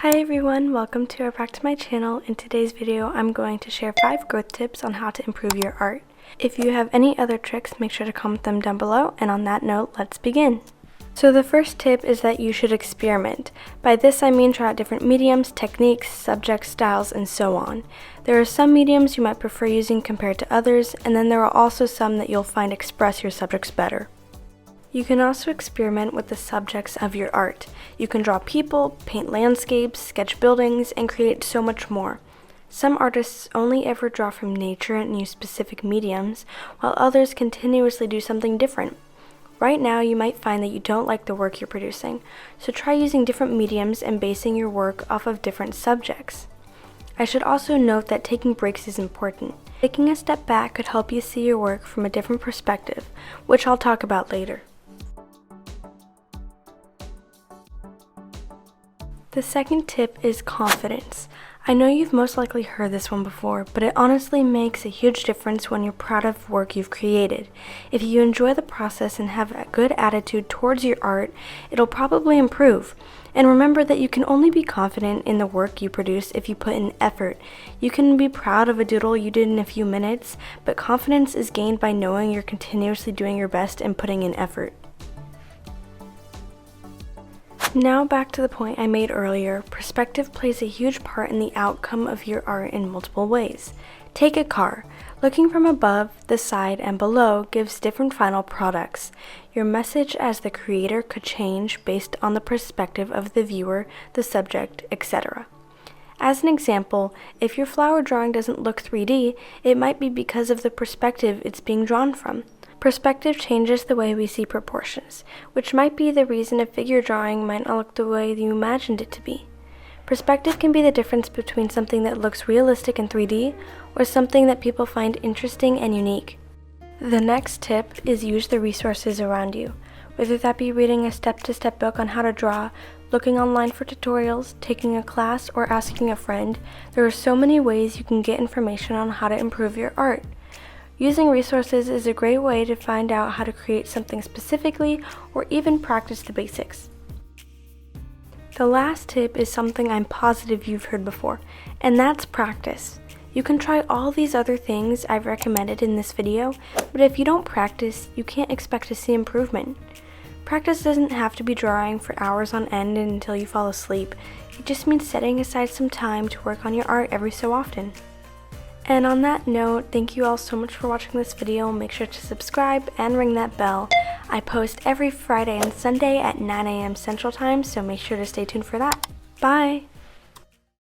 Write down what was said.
Hi everyone, welcome to or back to my channel. In today's video, I'm going to share 5 growth tips on how to improve your art. If you have any other tricks, make sure to comment them down below, and on that note, let's begin. So the first tip is that you should experiment. By this I mean try out different mediums, techniques, subjects, styles, and so on. There are some mediums you might prefer using compared to others, and then there are also some that you'll find express your subjects better. You can also experiment with the subjects of your art. You can draw people, paint landscapes, sketch buildings, and create so much more. Some artists only ever draw from nature and use specific mediums, while others continuously do something different. Right now, you might find that you don't like the work you're producing, so try using different mediums and basing your work off of different subjects. I should also note that taking breaks is important. Taking a step back could help you see your work from a different perspective, which I'll talk about later. The second tip is confidence. I know you've most likely heard this one before, but it honestly makes a huge difference when you're proud of work you've created. If you enjoy the process and have a good attitude towards your art, it'll probably improve. And remember that you can only be confident in the work you produce if you put in effort. You can be proud of a doodle you did in a few minutes, but confidence is gained by knowing you're continuously doing your best and putting in effort. Now back to the point I made earlier, perspective plays a huge part in the outcome of your art in multiple ways. Take a car. Looking from above, the side, and below gives different final products. Your message as the creator could change based on the perspective of the viewer, the subject, etc. As an example, if your flower drawing doesn't look 3D, it might be because of the perspective it's being drawn from. Perspective changes the way we see proportions, which might be the reason a figure drawing might not look the way you imagined it to be. Perspective can be the difference between something that looks realistic in 3D or something that people find interesting and unique. The next tip is use the resources around you. Whether that be reading a step-to-step book on how to draw, looking online for tutorials, taking a class, or asking a friend, there are so many ways you can get information on how to improve your art. Using resources is a great way to find out how to create something specifically or even practice the basics. The last tip is something I'm positive you've heard before, and that's practice. You can try all these other things I've recommended in this video, but if you don't practice, you can't expect to see improvement. Practice doesn't have to be drawing for hours on end and until you fall asleep. It just means setting aside some time to work on your art every so often. And on that note, thank you all so much for watching this video. Make sure to subscribe and ring that bell. I post every Friday and Sunday at 9 a.m. Central Time, so make sure to stay tuned for that. Bye!